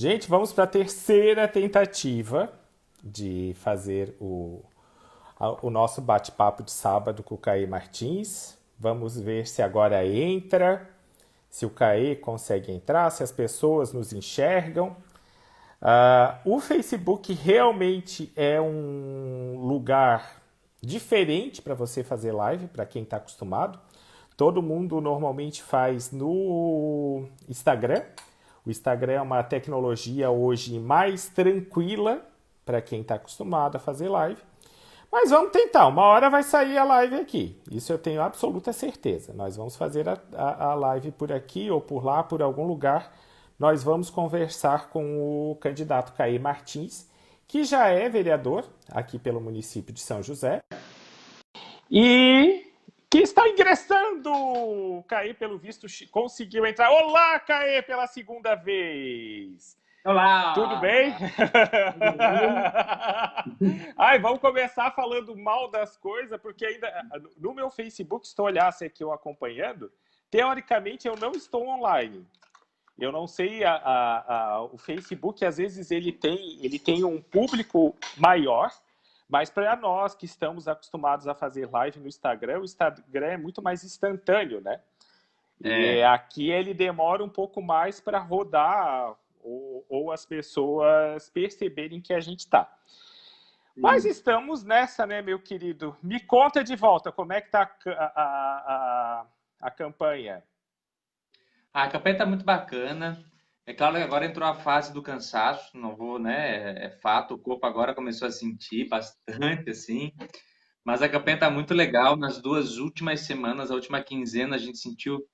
Gente, vamos para a terceira tentativa de fazer o nosso bate-papo de sábado com o Caê Martins. Vamos ver se agora entra, se o Caê consegue entrar, se as pessoas nos enxergam. O Facebook realmente é um lugar diferente para você fazer live, para quem está acostumado. Todo mundo normalmente faz no Instagram. O Instagram é uma tecnologia hoje mais tranquila para quem está acostumado a fazer live. Mas vamos tentar, uma hora vai sair a live aqui. Isso eu tenho absoluta certeza. Nós vamos fazer a live por aqui ou por lá, por algum lugar. Nós vamos conversar com o candidato Caê Martins, que já é vereador aqui pelo município de São José. E que está ingressando! O Caê, pelo visto, conseguiu entrar. Olá, Caê, pela segunda vez! Tudo Olá! bem? Tudo bem? Ai, vamos começar falando mal das coisas, porque ainda no meu Facebook, se tu olhasse aqui eu acompanhando, teoricamente eu não estou online. Eu não sei, o Facebook às vezes ele tem um público maior, mas para nós que estamos acostumados a fazer live no Instagram, o Instagram é muito mais instantâneo, né? E É, aqui ele demora um pouco mais para rodar ou as pessoas perceberem que a gente está. Mas sim. estamos nessa, né, meu querido? Me conta de volta, como é que está a campanha? A campanha está muito bacana. É claro que agora entrou a fase do cansaço, não vou, né? É fato, o corpo agora começou a sentir bastante, assim. Mas a campanha está muito legal. Nas duas últimas semanas, a última quinzena, a gente sentiu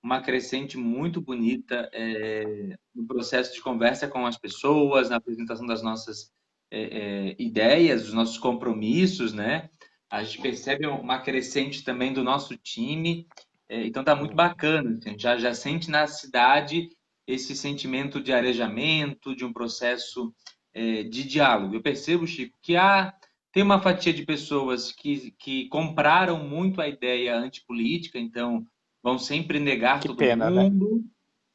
uma crescente muito bonita no processo de conversa com as pessoas, na apresentação das nossas ideias, dos nossos compromissos, né? A gente percebe uma crescente também do nosso time, então tá muito Uhum. bacana. Assim, já sente na cidade esse sentimento de arejamento, de um processo de diálogo. Eu percebo, Chico, que tem uma fatia de pessoas que compraram muito a ideia antipolítica, então vão sempre negar Que todo pena, né? mundo.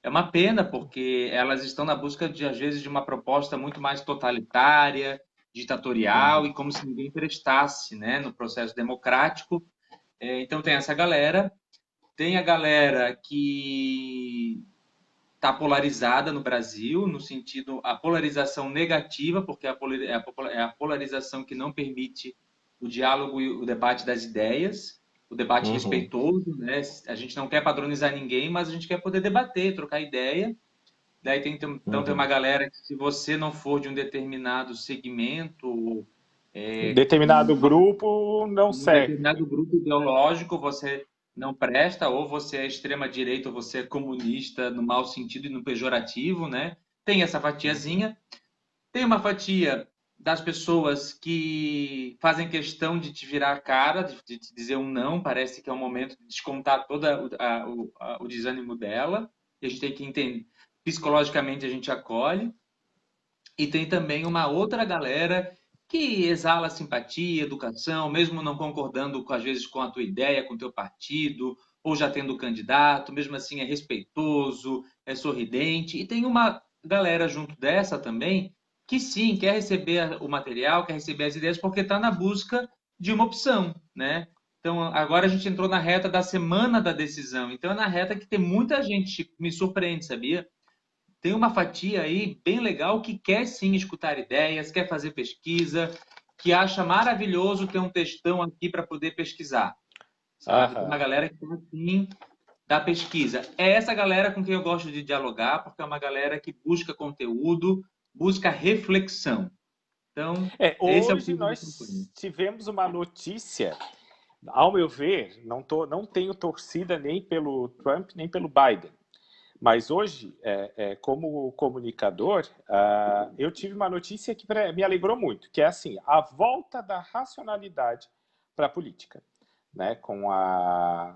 É uma pena, porque elas estão na busca, às vezes, de uma proposta muito mais totalitária, ditatorial, Uhum. e como se ninguém prestasse, né, no processo democrático. Então, tem essa galera. Tem a galera que está polarizada no Brasil, no sentido, a polarização negativa, porque é a polarização que não permite o diálogo e o debate das ideias, o debate Uhum. respeitoso, né? A gente não quer padronizar ninguém, mas a gente quer poder debater, trocar ideia. Daí então tem Uhum. uma galera que, se você não for de um determinado segmento, Determinado grupo não um serve. determinado grupo ideológico, você não presta, ou você é extrema-direita, ou você é comunista no mau sentido e no pejorativo, né? Tem essa Uhum. fatiazinha. Tem uma fatia das pessoas que fazem questão de te virar a cara, de te dizer um não, parece que é um momento de descontar todo o desânimo dela, e a gente tem que entender, psicologicamente a gente acolhe. E tem também uma outra galera que exala simpatia, educação, mesmo não concordando às vezes com a tua ideia, com o teu partido, ou já tendo candidato, mesmo assim é respeitoso, é sorridente. E tem uma galera junto dessa também que sim, quer receber o material, quer receber as ideias, porque está na busca de uma opção, né? Então, agora a gente entrou na reta da semana da decisão. Então, é na reta que tem muita gente, me surpreende, sabia? Tem uma fatia aí bem legal que quer sim escutar ideias, quer fazer pesquisa, que acha maravilhoso ter um textão aqui para poder pesquisar, sabe? Tem uma Aham. galera que tem assim da pesquisa. É essa galera com quem eu gosto de dialogar, porque é uma galera que busca conteúdo, busca reflexão. Então, esse é o Hoje piso da campanha. nós tivemos uma notícia, ao meu ver, não tenho torcida nem pelo Trump nem pelo Biden. Mas hoje, como comunicador, eu tive uma notícia que me alegrou muito, que é assim, a volta da racionalidade para a política, né? Com a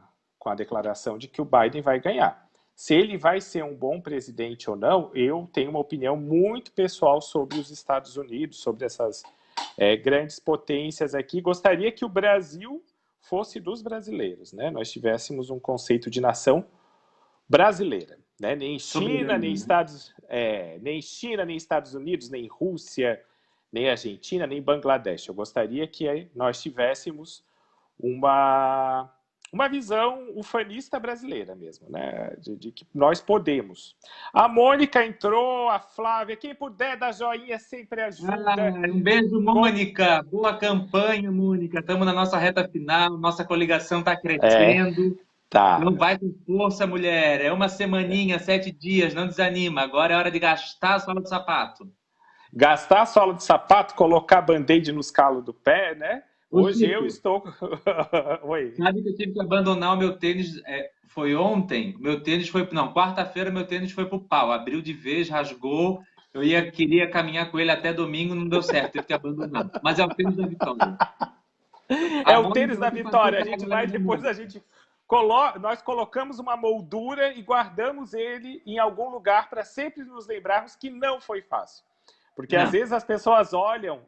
declaração de que o Biden vai ganhar. Se ele vai ser um bom presidente ou não, eu tenho uma opinião muito pessoal sobre os Estados Unidos, sobre essas grandes potências aqui. Gostaria que o Brasil fosse dos brasileiros, né? Nós tivéssemos um conceito de nação brasileira, né? Nem China, nem Soberano, né? nem China, nem Estados Unidos, nem Rússia, nem Argentina, nem Bangladesh. Eu gostaria que nós tivéssemos uma visão ufanista brasileira mesmo, né? De que nós podemos. A Mônica entrou, a Flávia, quem puder dar joinha sempre ajuda. Um beijo, Mônica. Boa campanha, Mônica. Estamos na nossa reta final, nossa coligação está crescendo. Tá. Não vai com força, mulher. É uma semaninha, 7 dias, não desanima. Agora é hora de gastar a sola do sapato. Gastar a sola de sapato, colocar band-aid nos calos do pé, né? Hoje Chico, eu estou... Oi. sabe que eu tive que abandonar o meu tênis, foi ontem? Meu tênis foi... Não, quarta-feira meu tênis foi pro pau. Abriu de vez, rasgou. Queria caminhar com ele até domingo, não deu certo. Tive que abandonar. Mas é o tênis da vitória. É o tênis da vitória. A gente vai depois, nós colocamos uma moldura e guardamos ele em algum lugar para sempre nos lembrarmos que não foi fácil. Porque às vezes as pessoas olham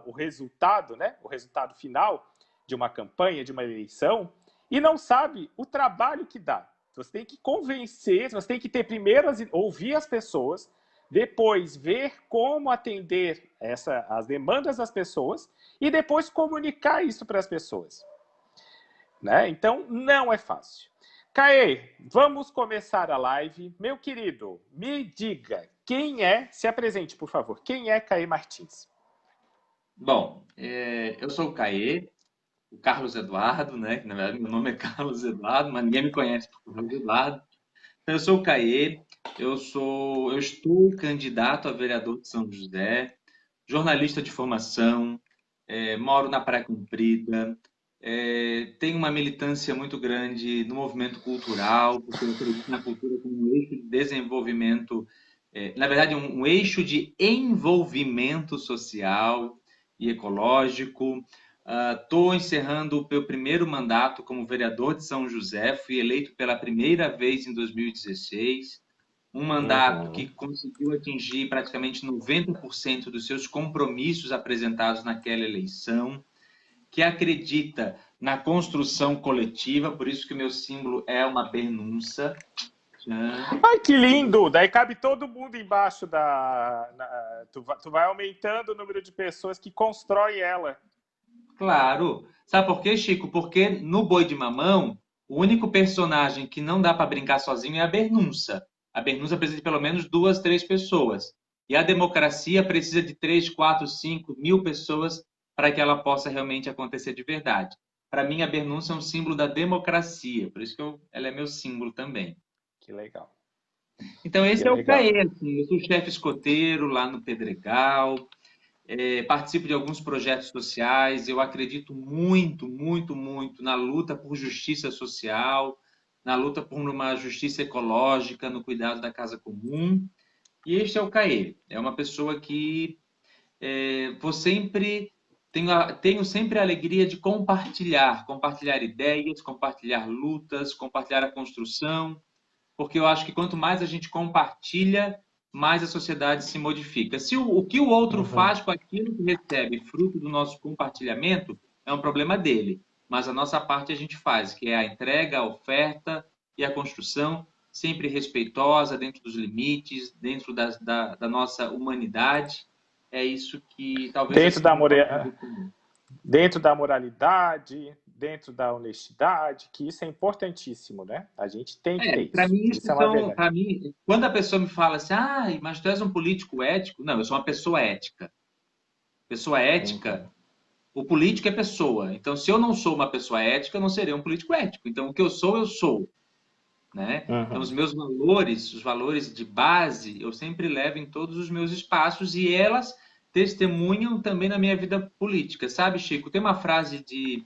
o resultado, né? O resultado final de uma campanha, de uma eleição, e não sabe o trabalho que dá. Você tem que convencer, você tem que ter primeiro ouvir as pessoas, depois ver como atender as demandas das pessoas e depois comunicar isso para as pessoas. Né? Então, não é fácil. Caê, vamos começar a live. Meu querido, me diga, se apresente, por favor, quem é Caê Martins? Bom, eu sou o Caê, o Carlos Eduardo, né? Na verdade, meu nome é Carlos Eduardo, mas ninguém me conhece por Carlos Eduardo. Então, eu sou o Caê, eu estou candidato a vereador de São José, jornalista de formação, moro na Praia Comprida, tenho uma militância muito grande no movimento cultural, porque eu acredito na cultura como um eixo de desenvolvimento, na verdade, um eixo de envolvimento social e ecológico. Estou encerrando o meu primeiro mandato como vereador de São José, fui eleito pela primeira vez em 2016, um mandato que conseguiu atingir praticamente 90% dos seus compromissos apresentados naquela eleição, que acredita na construção coletiva, por isso que o meu símbolo é uma pernunça. Ai, que lindo! Daí cabe todo mundo embaixo tu vai aumentando o número de pessoas que constroem ela. Claro. Sabe por quê, Chico? Porque no Boi de Mamão, o único personagem que não dá para brincar sozinho é a Bernunça. A Bernunça precisa de pelo menos 2, 3 pessoas. E a democracia precisa de 3, 4, 5 mil pessoas para que ela possa realmente acontecer de verdade. Para mim, a Bernunça é um símbolo da democracia, por isso que ela é meu símbolo também. Que legal. Então, esse é o Caê. Assim, eu sou chefe escoteiro lá no Pedregal, participo de alguns projetos sociais, eu acredito muito, muito, muito na luta por justiça social, na luta por uma justiça ecológica, no cuidado da casa comum. E este é o Caê. É uma pessoa que tenho sempre a alegria de compartilhar ideias, compartilhar lutas, compartilhar a construção, porque eu acho que quanto mais a gente compartilha, mais a sociedade se modifica. Se o que o outro faz com aquilo que recebe, fruto do nosso compartilhamento, é um problema dele. Mas a nossa parte a gente faz, que é a entrega, a oferta e a construção, sempre respeitosa, dentro dos limites, dentro da nossa humanidade. É isso que talvez... Dentro da moralidade, dentro da honestidade, que isso é importantíssimo, né? A gente tem que ter isso. Para mim, isso é uma verdade. Para mim, quando a pessoa me fala assim, mas tu és um político ético, não, eu sou uma pessoa ética. Pessoa ética, o político é pessoa. Então, se eu não sou uma pessoa ética, eu não serei um político ético. Então, o que eu sou. Né? Então, os meus valores, os valores de base, eu sempre levo em todos os meus espaços e elas testemunham também na minha vida política. Sabe, Chico, tem uma frase de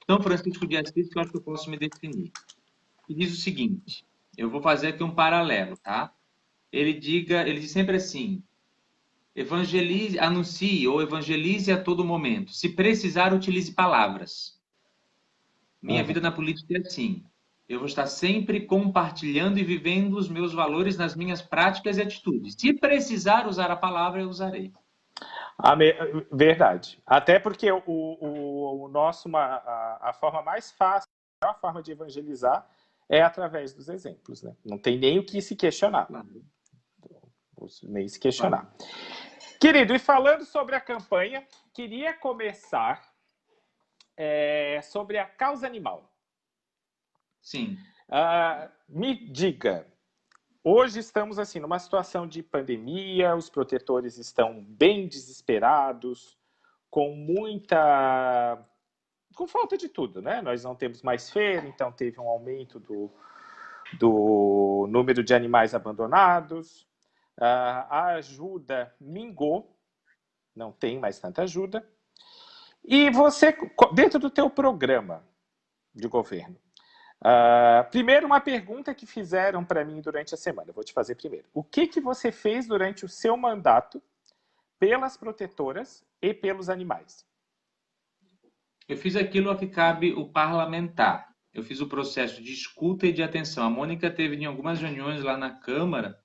São Francisco de Assis que eu acho que eu posso me definir. Que diz o seguinte, eu vou fazer aqui um paralelo, tá? Ele diz sempre assim, anuncie ou evangelize a todo momento. Se precisar, utilize palavras. Minha vida na política é assim. Eu vou estar sempre compartilhando e vivendo os meus valores nas minhas práticas e atitudes. Se precisar usar a palavra, eu usarei. Verdade. Até porque a forma mais fácil, a melhor forma de evangelizar é através dos exemplos, né? Não tem nem o que se questionar. Claro. podemos nem se questionar. Querido, e falando sobre a campanha, queria começar sobre a causa animal. Sim. Me diga, hoje estamos assim numa situação de pandemia, os protetores estão bem desesperados, com falta de tudo, né? Nós não temos mais feira, então teve um aumento do número de animais abandonados, a ajuda mingou, não tem mais tanta ajuda. E você, dentro do teu programa de governo, primeiro uma pergunta que fizeram para mim durante a semana, eu vou te fazer primeiro. O que você fez durante o seu mandato pelas protetoras e pelos animais? Eu fiz aquilo a que cabe o parlamentar. Eu fiz o processo de escuta e de atenção. A Mônica teve em algumas reuniões lá na Câmara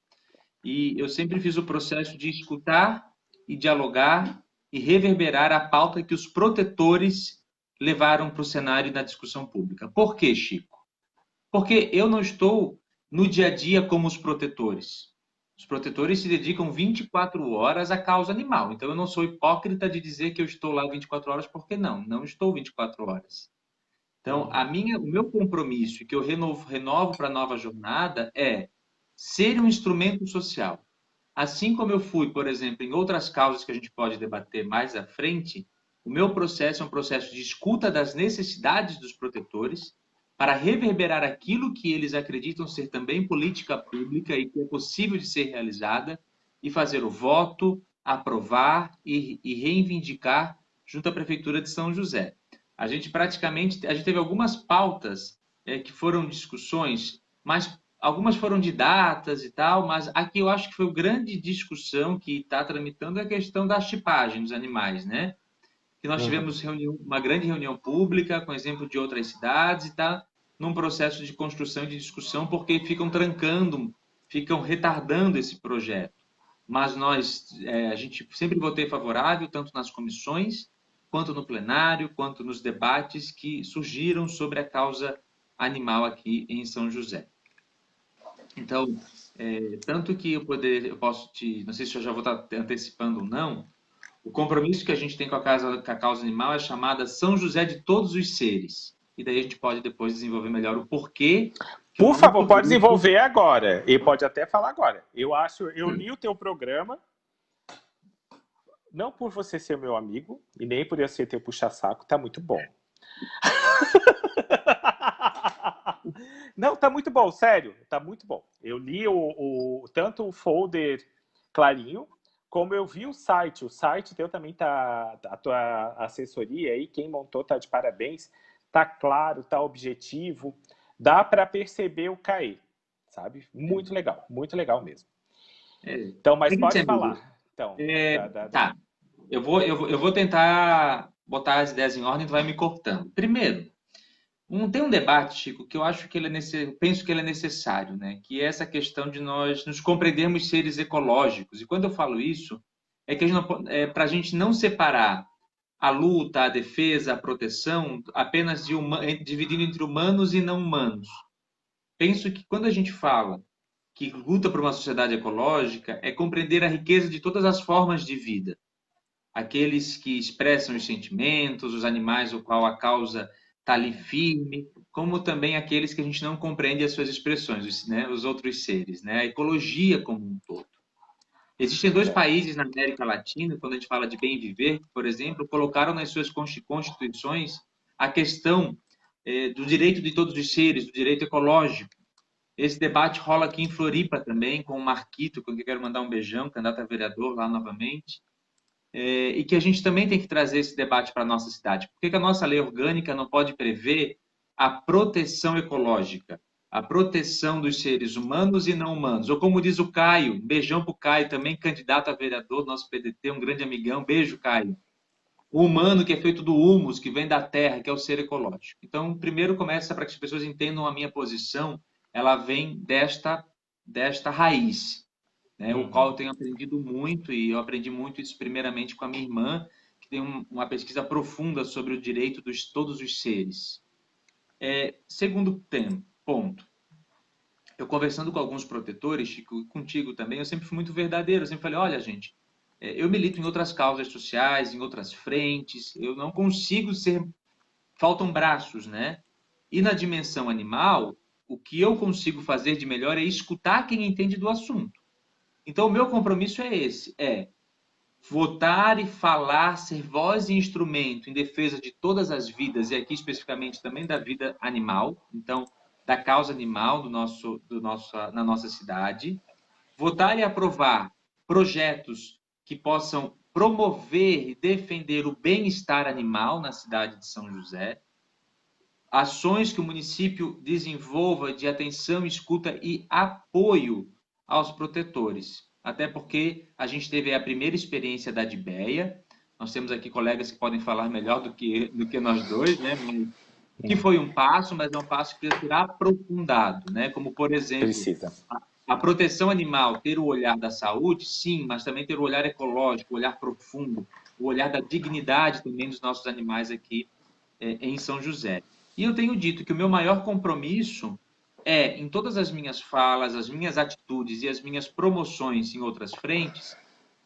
e eu sempre fiz o processo de escutar e dialogar e reverberar a pauta que os protetores levaram para o cenário da discussão pública. Por quê, Chico? Porque eu não estou no dia a dia como os protetores. Os protetores se dedicam 24 horas à causa animal. Então, eu não sou hipócrita de dizer que eu estou lá 24 horas, porque não estou 24 horas. Então, o meu compromisso, que eu renovo para a nova jornada, é ser um instrumento social. Assim como eu fui, por exemplo, em outras causas que a gente pode debater mais à frente, o meu processo é um processo de escuta das necessidades dos protetores para reverberar aquilo que eles acreditam ser também política pública e que é possível de ser realizada e fazer o voto, aprovar e reivindicar junto à Prefeitura de São José. A gente teve algumas pautas que foram discussões, mas algumas foram de datas e tal, mas aqui eu acho que foi a grande discussão que está tramitando a questão da chipagem dos animais, né? Que nós tivemos uma grande reunião pública com exemplo de outras cidades e está num processo de construção e de discussão porque ficam retardando esse projeto. Mas a gente sempre votei favorável, tanto nas comissões, quanto no plenário, quanto nos debates que surgiram sobre a causa animal aqui em São José. Então, tanto que eu posso não sei se eu já vou estar antecipando ou não, o compromisso que a gente tem com a causa animal é chamada São José de Todos os Seres. E daí a gente pode depois desenvolver melhor o porquê. Por favor, pode desenvolver agora. E pode até falar agora. Eu li o teu programa, não por você ser meu amigo, e nem por eu ser teu puxa-saco, tá muito bom. Não, tá muito bom, sério, tá muito bom. Eu li tanto o folder clarinho, como eu vi o site. O site teu também tá, a tua assessoria aí, quem montou tá de parabéns, tá claro, tá objetivo, dá para perceber o CAE, sabe? Muito legal mesmo. Então, mas pode falar. Então, Tá, eu vou tentar botar as ideias em ordem, tu vai me cortando. Primeiro, tem um debate, Chico, que eu acho que penso que ele é necessário, né? Que é essa questão de nós nos compreendermos seres ecológicos. E quando eu falo isso, é que para a gente não separar a luta, a defesa, a proteção apenas dividindo entre humanos e não humanos. Penso que quando a gente fala que luta por uma sociedade ecológica, é compreender a riqueza de todas as formas de vida. Aqueles que expressam os sentimentos, os animais o qual a causa está ali firme, como também aqueles que a gente não compreende as suas expressões, os outros seres, né? A ecologia como um todo. Existem 2 países na América Latina, quando a gente fala de bem viver, por exemplo, colocaram nas suas constituições a questão do direito de todos os seres, do direito ecológico. Esse debate rola aqui em Floripa também, com o Marquito, com quem eu quero mandar um beijão, candidato a vereador lá novamente. E que a gente também tem que trazer esse debate para a nossa cidade. Por que a nossa lei orgânica não pode prever a proteção ecológica, a proteção dos seres humanos e não humanos? Ou como diz o Caio, um beijão para o Caio, também candidato a vereador do nosso PDT, um grande amigão, beijo, Caio. O humano que é feito do humus, que vem da terra, que é o ser ecológico. Então, primeiro começa para que as pessoas entendam a minha posição, ela vem desta raiz, né, o qual eu tenho aprendido muito, e eu aprendi muito isso primeiramente com a minha irmã, que tem uma pesquisa profunda sobre o direito de todos os seres. Segundo ponto, eu conversando com alguns protetores, Chico, e contigo também, eu sempre fui muito verdadeiro. Eu sempre falei, olha, gente, eu milito em outras causas sociais, em outras frentes, eu não consigo ser... Faltam braços, né? E na dimensão animal, o que eu consigo fazer de melhor é escutar quem entende do assunto. Então, o meu compromisso é esse, é votar e falar, ser voz e instrumento em defesa de todas as vidas, e aqui especificamente também da vida animal, então, da causa animal na nossa cidade. Votar e aprovar projetos que possam promover e defender o bem-estar animal na cidade de São José, ações que o município desenvolva de atenção, escuta e apoio aos protetores. Até porque a gente teve a primeira experiência da DBEA, nós temos aqui colegas que podem falar melhor do que nós dois, né? Que foi um passo, mas é um passo que precisa ser aprofundado, né? Como, por exemplo, Precisa. a proteção animal, ter o olhar da saúde, sim, mas também ter o olhar ecológico, o olhar profundo, o olhar da dignidade também dos nossos animais aqui em São José. E eu tenho dito que o meu maior compromisso é, em todas as minhas falas, as minhas atitudes e as minhas promoções em outras frentes,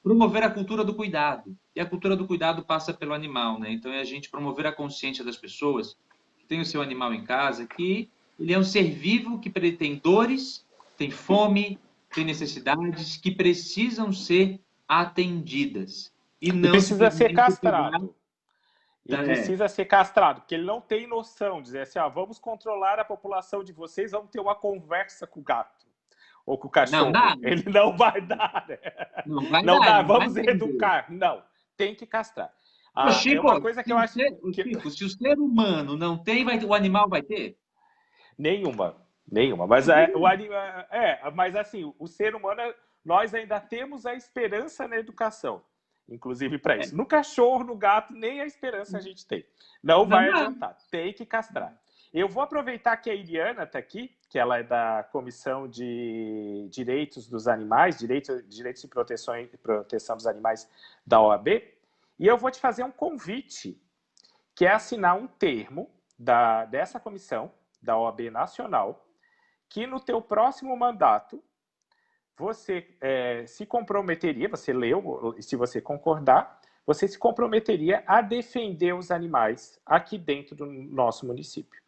promover a cultura do cuidado. E a cultura do cuidado passa pelo animal, né? Então é a gente promover a consciência das pessoas que têm o seu animal em casa, que ele é um ser vivo que tem dores, tem fome, tem necessidades que precisam ser atendidas. E E não precisa ser simplesmente pegar... castrado. E É, precisa ser castrado, porque ele não tem noção. Dizer assim, vamos controlar a população de vocês, vamos ter uma conversa com o gato ou com o não dá, cachorro. Ele não vai dar. Né? não vai Não dar, dá, ele não vai vamos entender. educar. Não, tem que castrar. Ô, É Chico, uma coisa que eu acho que... Se o ser humano não tem, o animal vai ter? Nenhuma, nenhuma. Mas, mas assim, o ser humano, nós ainda temos a esperança na educação. Inclusive para É, isso. No cachorro, no gato, nem a esperança a gente tem. Não não vai dá. adiantar. Tem que castrar. Eu vou aproveitar que a Iriana está aqui, que ela é da Comissão de Direitos dos Animais, Direitos e Proteção dos Animais da OAB, e eu vou te fazer um convite, que é assinar um termo dessa comissão, da OAB Nacional, que no teu próximo mandato você se comprometeria, você leu, se você concordar, você se comprometeria a defender os animais aqui dentro do nosso município.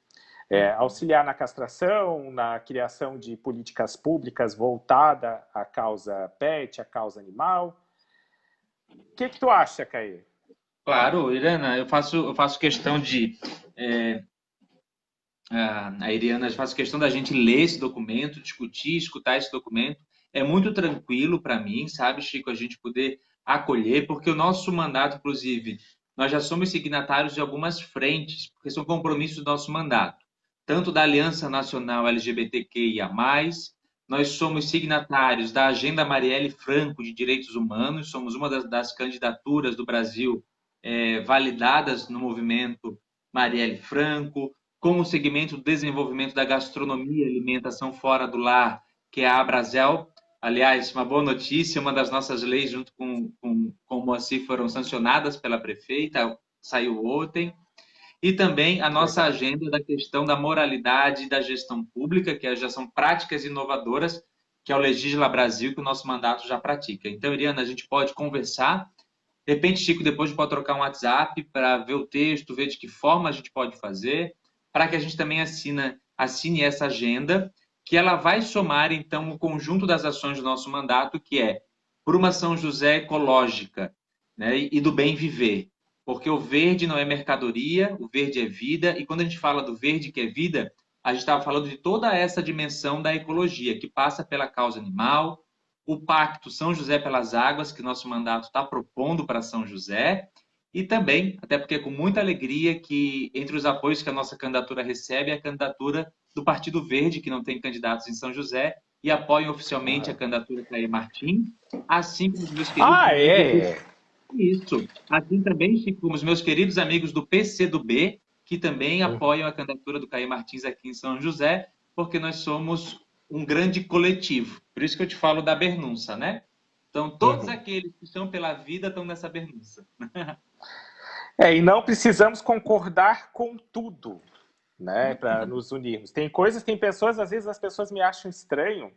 Auxiliar na castração, na criação de políticas públicas voltada à causa pet, à causa animal. O que tu acha, Caê? Claro, Irana, eu faço questão de... a Iriana faz questão da gente ler esse documento, discutir, escutar esse documento. É muito tranquilo para mim, sabe, Chico, a gente poder acolher, porque o nosso mandato, inclusive, nós já somos signatários de algumas frentes, porque são compromissos do nosso mandato, tanto da Aliança Nacional LGBTQIA+, nós somos signatários da Agenda Marielle Franco de Direitos Humanos, somos uma das candidaturas do Brasil validadas no movimento Marielle Franco, com o segmento do desenvolvimento da gastronomia e alimentação fora do lar, que é a Abrazel. Aliás, uma boa notícia, uma das nossas leis, junto com o Moacir, foram sancionadas pela prefeita, saiu ontem. E também a nossa Legal. agenda da questão da moralidade da gestão pública, que já são práticas inovadoras, que é o Legisla Brasil, que o nosso mandato já pratica. Então, Iriana, a gente pode conversar. De repente, Chico, depois pode trocar um WhatsApp para ver o texto, ver de que forma a gente pode fazer, para que a gente também assine essa agenda, que ela vai somar, então, o conjunto das ações do nosso mandato, que é por uma São José ecológica, né, e do bem viver. Porque o verde não é mercadoria, o verde é vida, e quando a gente fala do verde que é vida, a gente estava falando de toda essa dimensão da ecologia, que passa pela causa animal, o Pacto São José pelas Águas, que nosso mandato está propondo para São José, e também, até porque é com muita alegria que, entre os apoios que a nossa candidatura recebe, é a candidatura do Partido Verde, que não tem candidatos em São José, e apoia oficialmente a candidatura Caê Martins, assim como os meus queridos amigos do... É? Isso. Assim também, Chico, como os meus queridos amigos do PCdoB, que também apoiam a candidatura do Caê Martins aqui em São José, porque nós somos um grande coletivo. Por isso que eu te falo da Bernunça, né? Então, todos aqueles que estão pela vida estão nessa Bernunça. E não precisamos concordar com tudo, né, para nos unirmos. Tem pessoas, às vezes as pessoas me acham estranho,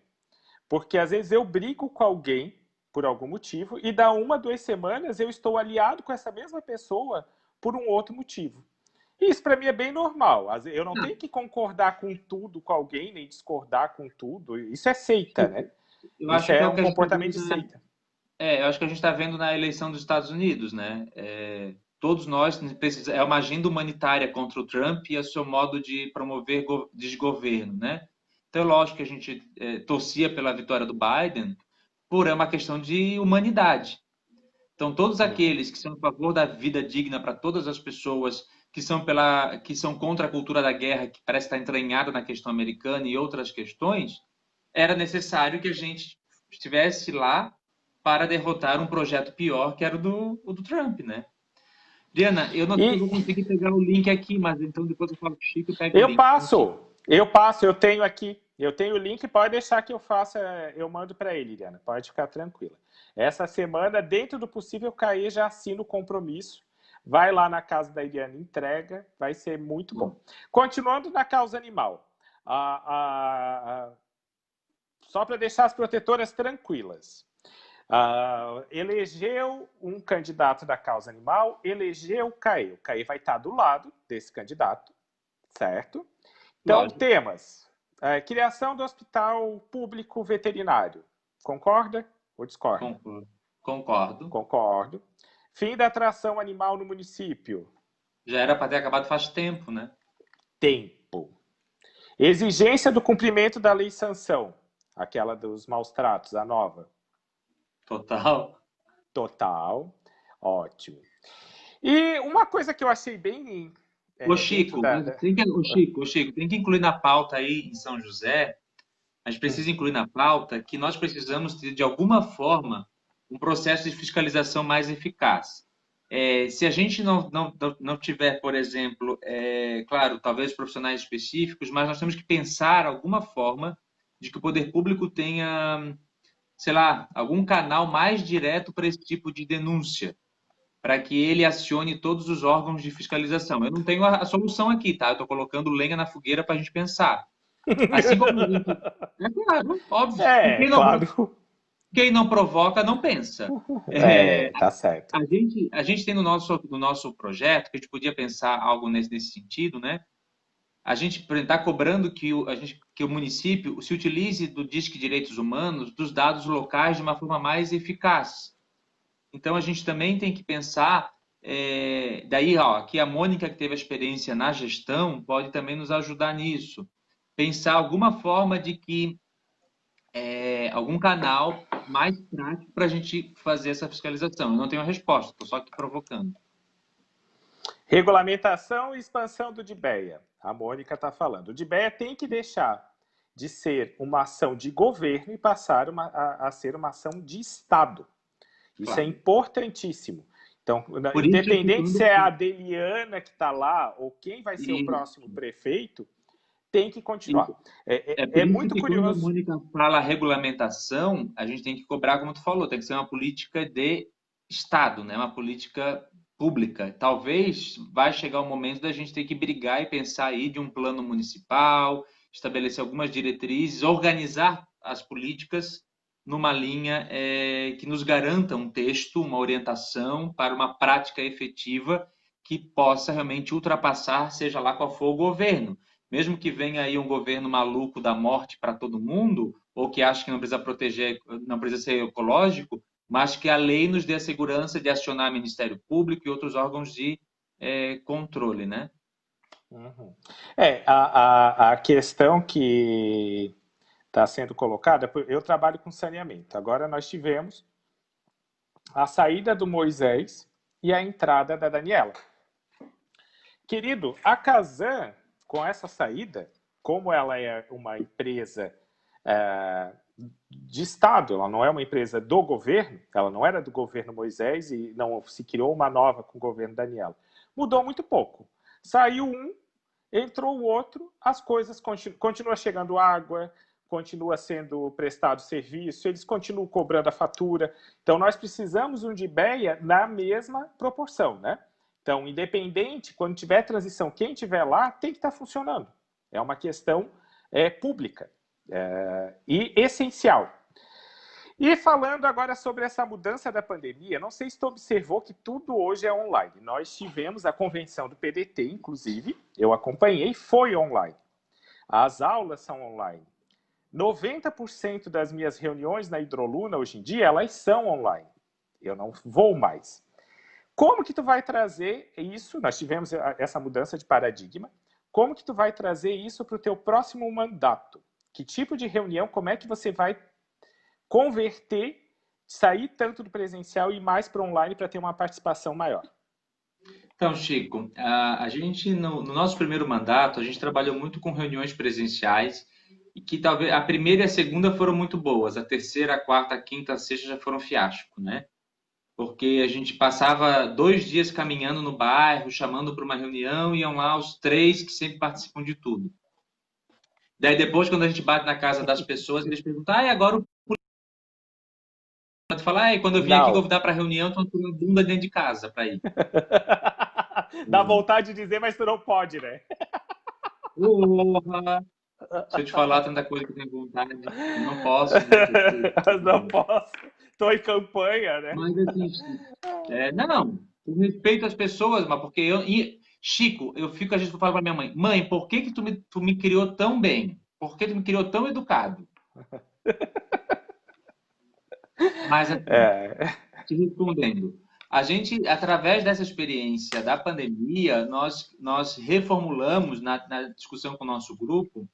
porque às vezes eu brigo com alguém por algum motivo e da 1, 2 semanas eu estou aliado com essa mesma pessoa por um outro motivo. E isso para mim é bem normal. Eu não tenho que concordar com tudo com alguém, nem discordar com tudo. Isso é seita, né? Eu Isso acho que é é o um que a gente está comportamento vendo de seita. eu acho que a gente está vendo na eleição dos Estados Unidos, né? Todos nós precisamos, é uma agenda humanitária contra o Trump e o seu modo de promover desgoverno, né? Então, é lógico que a gente torcia pela vitória do Biden por uma questão de humanidade. Então, todos aqueles que são a favor da vida digna para todas as pessoas, que são contra a cultura da guerra, que parece estar entranhada na questão americana e outras questões, era necessário que a gente estivesse lá para derrotar um projeto pior, que era o do Trump, né? Diana, eu não sei se eu E vou conseguir pegar o link aqui, mas então depois eu falo com o Chico e pego o eu link. passo, eu tenho aqui. Eu tenho o link, pode deixar que eu faça, eu mando para ele, Liana. Pode ficar tranquila. Essa semana, dentro do possível, o Caê já assina o compromisso. Vai lá na casa da Iliana, entrega, vai ser muito bom. Continuando na causa animal, só para deixar as protetoras tranquilas. Elegeu um candidato da causa animal, elegeu o Caê. O Caê vai estar do lado desse candidato, certo? Então, Lógico. temas. Criação do hospital público veterinário. Concorda ou discorda? Concordo. Concordo. Fim da atração animal no município. Já era para ter acabado faz tempo, né? Tempo. Exigência do cumprimento da lei sanção. Aquela dos maus tratos, a nova. Total. Total. Ótimo. E uma coisa que eu achei bem... Chico, Chico, tem que incluir na pauta aí em São José, a gente precisa incluir na pauta que nós precisamos ter, de alguma forma, um processo de fiscalização mais eficaz. Se a gente não tiver, por exemplo, claro, talvez profissionais específicos, mas nós temos que pensar alguma forma de que o poder público tenha, sei lá, algum canal mais direto para esse tipo de denúncia, para que ele acione todos os órgãos de fiscalização. Eu não tenho a solução aqui, tá? Eu estou colocando lenha na fogueira para a gente pensar. Assim como a gente... É claro, óbvio. Claro. Quem não provoca, não pensa. Tá certo. A gente tem no nosso projeto, que a gente podia pensar algo nesse sentido, né? A gente está cobrando que o município se utilize do Disque Direitos Humanos, dos dados locais, de uma forma mais eficaz. Então, a gente também tem que pensar, daí, aqui a Mônica, que teve a experiência na gestão, pode também nos ajudar nisso. Pensar alguma forma de que algum canal mais prático para a gente fazer essa fiscalização. Eu não tenho a resposta, estou só aqui provocando. Regulamentação e expansão do DIBEA. A Mônica está falando. O DIBEA tem que deixar de ser uma ação de governo e passar a ser uma ação de Estado. Isso claro. É importantíssimo. Então, independente se é a Adeliana que está lá ou quem vai ser o próximo prefeito, tem que continuar. É muito curioso. Quando a Mônica fala regulamentação, a gente tem que cobrar, como tu falou, tem que ser uma política de Estado, né? Uma política pública. Talvez vai chegar o momento da gente ter que brigar e pensar aí de um plano municipal, estabelecer algumas diretrizes, organizar as políticas numa linha que nos garanta um texto, uma orientação para uma prática efetiva que possa realmente ultrapassar, seja lá qual for o governo. Mesmo que venha aí um governo maluco da morte para todo mundo, ou que acha que não precisa proteger, não precisa ser ecológico, mas que a lei nos dê a segurança de acionar o Ministério Público e outros órgãos de controle, né? Uhum. A questão que está sendo colocada, eu trabalho com saneamento. Agora nós tivemos a saída do Moisés e a entrada da Daniela. Querido, a Casan, com essa saída, como ela é uma empresa de Estado, ela não é uma empresa do governo, ela não era do governo Moisés e não se criou uma nova com o governo Daniela. Mudou muito pouco. Saiu um, entrou o outro, as coisas continua chegando água, continua sendo prestado serviço, eles continuam cobrando a fatura. Então, nós precisamos de um DIBEA na mesma proporção, né? Então, independente, quando tiver transição, quem tiver lá tem que estar funcionando. É uma questão pública e essencial. E falando agora sobre essa mudança da pandemia, não sei se tu observou que tudo hoje é online. Nós tivemos a convenção do PDT, inclusive, eu acompanhei, foi online. As aulas são online. 90% das minhas reuniões na Hidroluna, hoje em dia, elas são online. Eu não vou mais. Como que tu vai trazer isso? Nós tivemos essa mudança de paradigma. Como que tu vai trazer isso para o teu próximo mandato? Que tipo de reunião, como é que você vai converter, sair tanto do presencial e mais para online para ter uma participação maior? Então, Chico, a gente, no nosso primeiro mandato, a gente trabalhou muito com reuniões presenciais e que talvez a primeira e a segunda foram muito boas, a terceira, a quarta, a quinta, a sexta já foram fiasco, né? Porque a gente passava 2 dias caminhando no bairro, chamando para uma reunião, e iam lá os 3 que sempre participam de tudo. Daí depois, quando a gente bate na casa das pessoas, eles perguntam, e agora o tu fala, quando eu vim aqui Não. convidar para reunião, estão tirando bunda dentro de casa para ir. Dá vontade de dizer, mas tu não pode, né? Porra! Se eu te falar tanta coisa que eu tenho vontade, eu não posso, né? Não posso. Estou em campanha, né? Mas assim, não, com respeito às pessoas, mas porque Chico, eu fico, às vezes eu falo para minha mãe, por que que tu me criou tão bem? Por que tu me criou tão educado? Mas assim, te respondendo, a gente, através dessa experiência da pandemia, nós reformulamos na discussão com o nosso grupo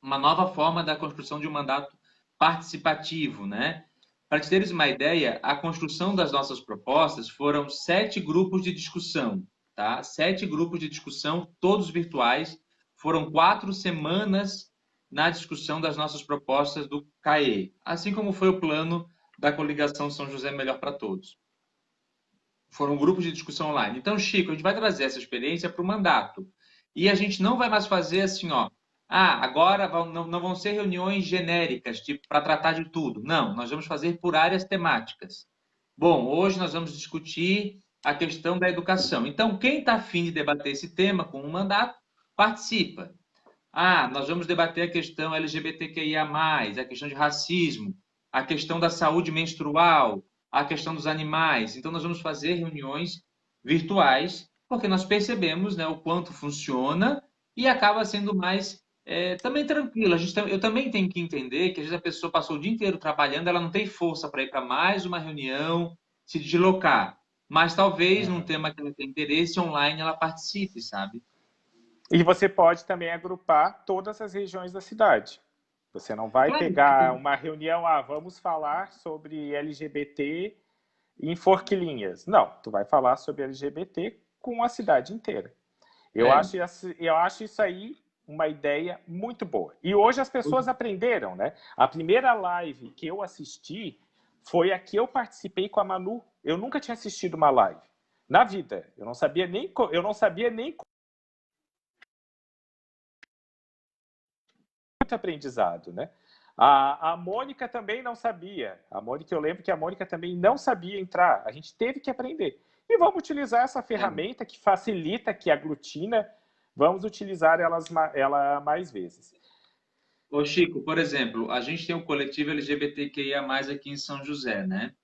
uma nova forma da construção de um mandato participativo, né? Para te teres uma ideia, a construção das nossas propostas foram 7 grupos de discussão, tá? 7 grupos de discussão, todos virtuais. Foram 4 semanas na discussão das nossas propostas do CAE, assim como foi o plano da coligação São José Melhor para Todos. Foram grupos de discussão online. Então, Chico, a gente vai trazer essa experiência para o mandato. E a gente não vai mais fazer assim, ó. Agora não vão ser reuniões genéricas, tipo, para tratar de tudo. Não, nós vamos fazer por áreas temáticas. Bom, hoje nós vamos discutir a questão da educação. Então, quem está afim de debater esse tema com um mandato, participa. Nós vamos debater a questão LGBTQIA+, a questão de racismo, a questão da saúde menstrual, a questão dos animais. Então, nós vamos fazer reuniões virtuais, porque nós percebemos, né, o quanto funciona e acaba sendo mais também tranquilo. Eu também tenho que entender que às vezes a pessoa passou o dia inteiro trabalhando, ela não tem força para ir para mais uma reunião, se deslocar. Mas talvez num tema que ela tem interesse online ela participe, sabe? E você pode também agrupar todas as regiões da cidade. Você não vai Claro. pegar uma reunião, vamos falar sobre LGBT em Forquilinhas. Não, tu vai falar sobre LGBT com a cidade inteira. Eu acho isso aí uma ideia muito boa. E hoje as pessoas aprenderam, né? A primeira live que eu assisti foi a que eu participei com a Manu. Eu nunca tinha assistido uma live na vida. Eu não sabia nem muito aprendizado, né? A Mônica também não sabia. Eu lembro que a Mônica também não sabia entrar. A gente teve que aprender. E vamos utilizar essa ferramenta que facilita, que aglutina. Vamos utilizar ela mais vezes. Ô Chico, por exemplo, a gente tem um coletivo LGBTQIA+, aqui em São José, né?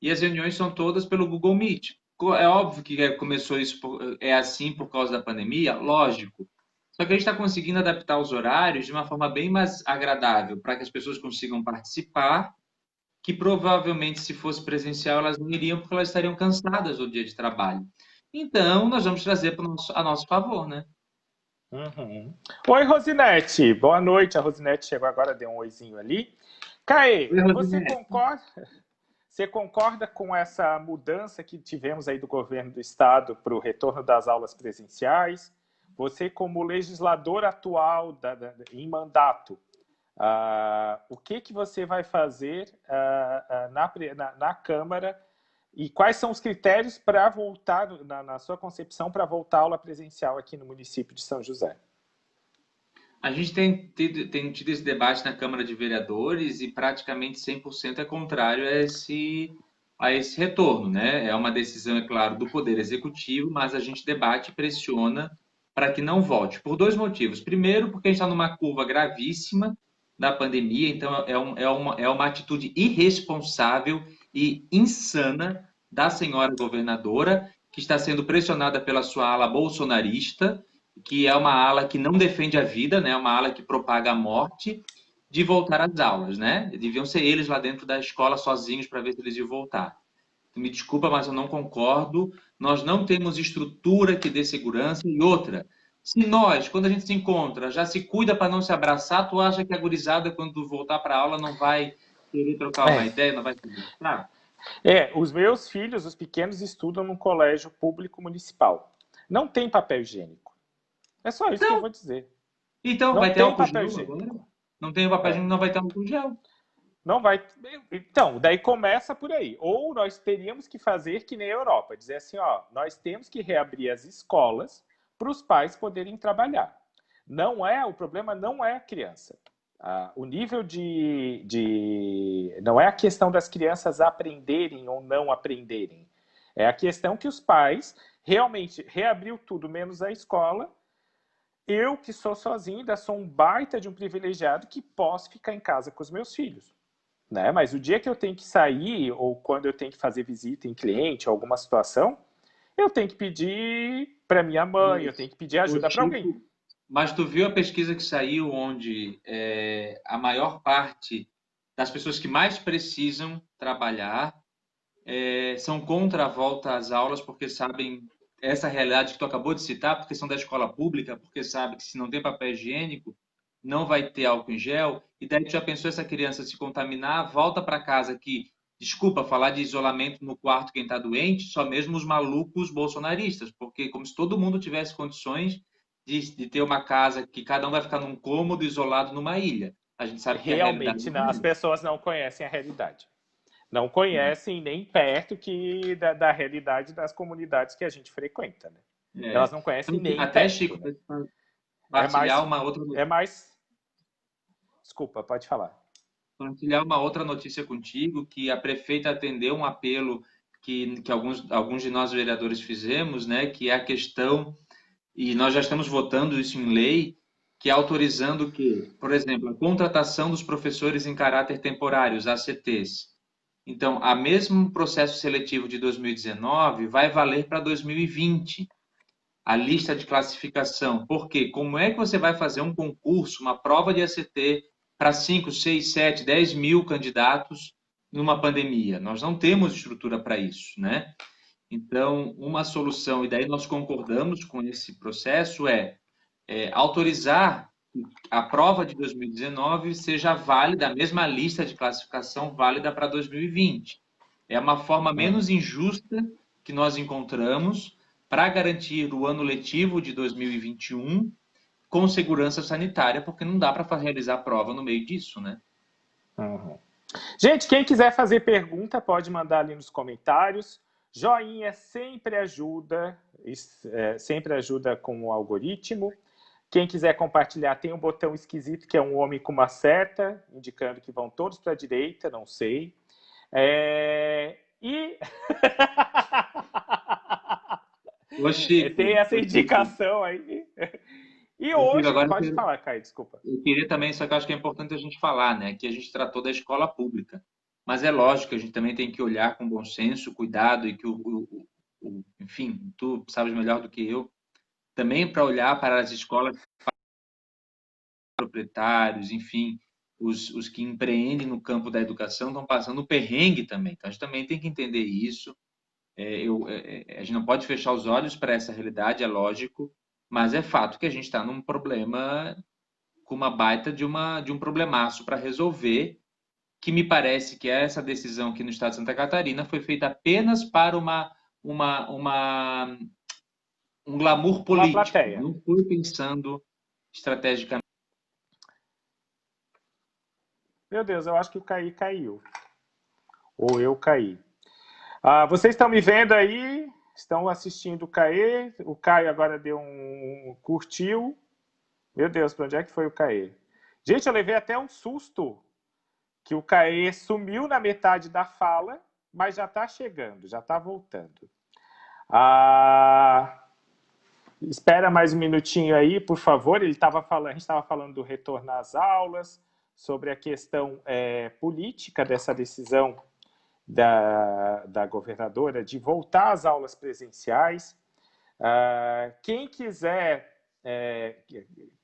E as reuniões são todas pelo Google Meet. É óbvio que começou isso, é assim por causa da pandemia, lógico. Só que a gente está conseguindo adaptar os horários de uma forma bem mais agradável, para que as pessoas consigam participar, que provavelmente, se fosse presencial, elas não iriam, porque elas estariam cansadas do dia de trabalho. Então, nós vamos trazer a nosso favor, né? Uhum. Oi, Rosinete. Boa noite. A Rosinete chegou agora, deu um oizinho ali. Caê, Oi, você Rosinete. concorda? Você concorda com essa mudança que tivemos aí do governo do estado para o retorno das aulas presenciais? Você, como legislador atual em mandato, o que você vai fazer na Câmara e quais são os critérios para voltar, na sua concepção, para voltar à aula presencial aqui no município de São José? A gente tem tido esse debate na Câmara de Vereadores e praticamente 100% é contrário a esse retorno, né? É uma decisão, é claro, do Poder Executivo, mas a gente debate e pressiona para que não volte, por dois motivos. Primeiro, porque a gente está numa curva gravíssima da pandemia, então é uma atitude irresponsável e insana da senhora governadora, que está sendo pressionada pela sua ala bolsonarista, que é uma ala que não defende a vida, né? Uma ala que propaga a morte, de voltar às aulas, né? Deviam ser eles lá dentro da escola sozinhos para ver se eles iam voltar. Me desculpa, mas eu não concordo. Nós não temos estrutura que dê segurança. E outra, se nós, quando a gente se encontra, já se cuida para não se abraçar, tu acha que a gurizada, quando voltar para a aula, não vai querer trocar uma É. ideia, não vai se abraçar? Os meus filhos, os pequenos, estudam num colégio público municipal. Não tem papel higiênico. É só isso que eu Então, vou dizer. então Não vai ter tem álcool papel gel agora? higiênico. Não tem o papel É. higiênico, não vai ter álcool gel. Não vai. Então, daí começa por aí. Ou nós teríamos que fazer que nem a Europa, dizer assim, ó, nós temos que reabrir as escolas para os pais poderem trabalhar. Não é, o problema não é a criança. O nível não é a questão das crianças aprenderem ou não aprenderem. É a questão que os pais realmente reabriu tudo menos a escola. Eu que sou sozinho, ainda sou um baita de um privilegiado que posso ficar em casa com os meus filhos. Né? Mas o dia que eu tenho que sair, ou quando eu tenho que fazer visita em cliente, alguma situação, eu tenho que pedir para minha mãe, eu tenho que pedir O ajuda para alguém. Chico, mas tu viu a pesquisa que saiu onde a maior parte das pessoas que mais precisam trabalhar são contra a volta às aulas porque sabem essa realidade que tu acabou de citar, porque são da escola pública, porque sabe que se não tem papel higiênico, não vai ter álcool em gel, e daí tu já pensou essa criança se contaminar, volta para casa que, desculpa, falar de isolamento no quarto quem está doente, só mesmo os malucos bolsonaristas, porque como se todo mundo tivesse condições de ter uma casa que cada um vai ficar num cômodo isolado numa ilha. A gente sabe que a realidade Realmente, não as é. pessoas não conhecem a realidade. Não conhecem nem perto da realidade das comunidades que a gente frequenta. Né? É. Elas não conhecem Então, nem até, perto. Chico, Né? É partilhar mais. uma outra É mais. Desculpa, pode falar. compartilhar uma outra notícia contigo, que a prefeita atendeu um apelo que alguns de nós vereadores fizemos, né, que é a questão, e nós já estamos votando isso em lei, que é autorizando que, por exemplo, a contratação dos professores em caráter temporário, os ACTs. Então, a mesmo processo seletivo de 2019 vai valer para 2020, a lista de classificação. Porque como é que você vai fazer um concurso, uma prova de ACT para 5, 6, 7, 10 mil candidatos numa pandemia? Nós não temos estrutura para isso, né? Então, uma solução, e daí nós concordamos com esse processo, autorizar a prova de 2019 seja válida, a mesma lista de classificação válida para 2020. É uma forma menos injusta que nós encontramos para garantir o ano letivo de 2021 com segurança sanitária, porque não dá para realizar a prova no meio disso, né? Uhum. Gente, quem quiser fazer pergunta, pode mandar ali nos comentários. Joinha sempre ajuda com o algoritmo. Quem quiser compartilhar, tem um botão esquisito que é um homem com uma seta, indicando que vão todos para a direita, não sei. E Ô, Chico, tem essa indicação aí. E Chico, hoje, agora pode falar, Caio, desculpa. eu queria também, só que eu acho que é importante a gente falar, né? Que a gente tratou da escola pública. Mas é lógico, a gente também tem que olhar com bom senso, cuidado, e que enfim, tu sabes melhor do que eu, também para olhar para as escolas proprietários, enfim, os que empreendem no campo da educação estão passando perrengue também. Então, a gente também tem que entender isso. A gente não pode fechar os olhos para essa realidade, é lógico, mas é fato que a gente está num problema com uma baita de um problemaço para resolver, que me parece que essa decisão aqui no estado de Santa Catarina foi feita apenas para uma um glamour Uma político, plateia. não foi pensando estrategicamente. Meu Deus, eu acho que o Caí caiu. Ou eu caí. Vocês estão me vendo aí? Estão assistindo o Caê? O Caio agora deu um curtiu. Meu Deus, para onde é que foi o Caê? Gente, eu levei até um susto que o Caê sumiu na metade da fala mas já está chegando, já está voltando. Ah, espera mais um minutinho aí, por favor. A gente estava falando do retorno às aulas, sobre a questão política dessa decisão da governadora de voltar às aulas presenciais. Quem quiser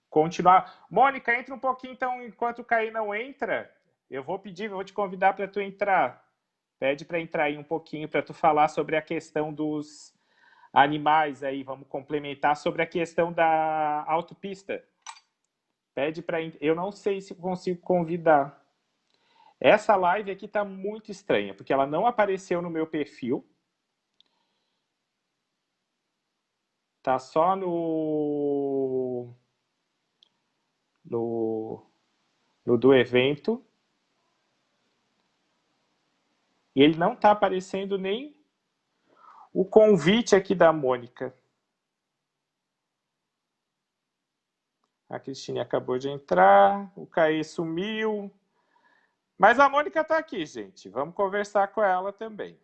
continuar... Mônica, entra um pouquinho, então, enquanto o Caí não entra, eu vou te convidar para tu entrar. Pede para entrar aí um pouquinho para tu falar sobre a questão dos animais aí, vamos complementar sobre a questão da autopista. Pede para... Eu não sei se consigo convidar. Essa live aqui tá muito estranha, porque ela não apareceu no meu perfil. Tá só no do evento. E ele não tá aparecendo nem o convite aqui da Mônica. A Cristine acabou de entrar, o Caê sumiu. Mas a Mônica tá aqui, gente. Vamos conversar com ela também.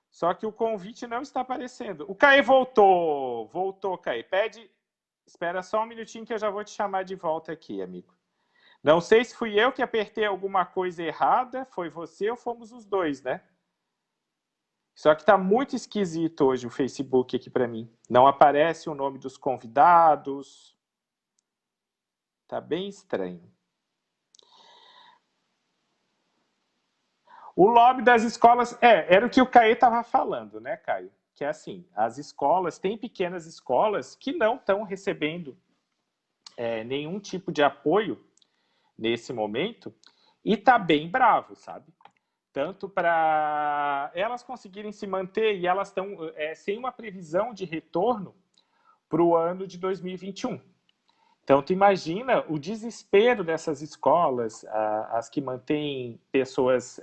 Só que o convite não está aparecendo. O Caê voltou. Voltou, Caê. Espera só um minutinho que eu já vou te chamar de volta aqui, amigo. Não sei se fui eu que apertei alguma coisa errada, foi você ou fomos os dois, né? Só que tá muito esquisito hoje o Facebook aqui para mim. Não aparece o nome dos convidados. Tá bem estranho. O lobby das escolas... era o que o Caê estava falando, né, Caio? Que é assim, as escolas, tem pequenas escolas que não estão recebendo nenhum tipo de apoio nesse momento e tá bem bravo, sabe? Tanto para elas conseguirem se manter e elas estão sem uma previsão de retorno para o ano de 2021. Então, tu imagina o desespero dessas escolas, as que mantêm pessoas,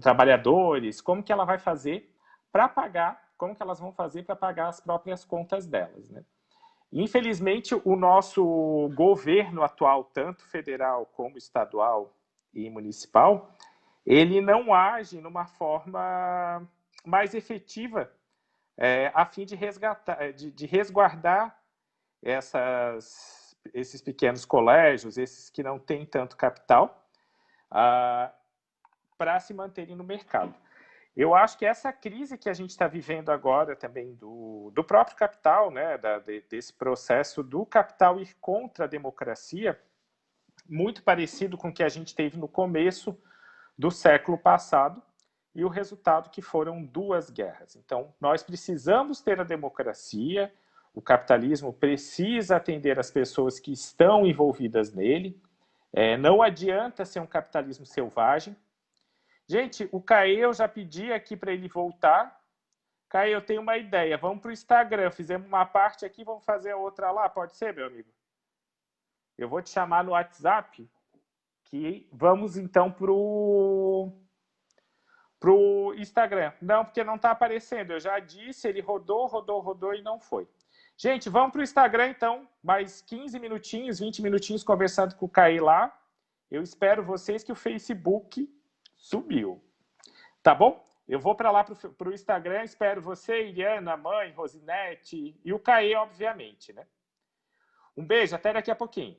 trabalhadores, como que ela vai fazer para pagar, como que elas vão fazer para pagar as próprias contas delas, né? Infelizmente, o nosso governo atual, tanto federal como estadual e municipal, ele não age numa forma mais efetiva a fim de resguardar esses pequenos colégios, esses que não têm tanto capital, para se manterem no mercado. Eu acho que essa crise que a gente está vivendo agora também do próprio capital, né, desse processo do capital ir contra a democracia, muito parecido com o que a gente teve no começo do século passado, e o resultado que foram 2 guerras. Então, nós precisamos ter a democracia, o capitalismo precisa atender as pessoas que estão envolvidas nele, não adianta ser um capitalismo selvagem. Gente, o Caê, eu já pedi aqui para ele voltar. Caê, eu tenho uma ideia, vamos para o Instagram, fizemos uma parte aqui, vamos fazer a outra lá, pode ser, meu amigo? Eu vou te chamar no WhatsApp, que vamos então pro Instagram. Não, porque não está aparecendo. Eu já disse, ele rodou e não foi. Gente, vamos para o Instagram, então. Mais 15 minutinhos, 20 minutinhos conversando com o Caí lá. Eu espero vocês que o Facebook subiu. Tá bom? Eu vou para lá para o Instagram. Espero você, Iliana, mãe, Rosinete e o Caí, obviamente, né? Um beijo, até daqui a pouquinho.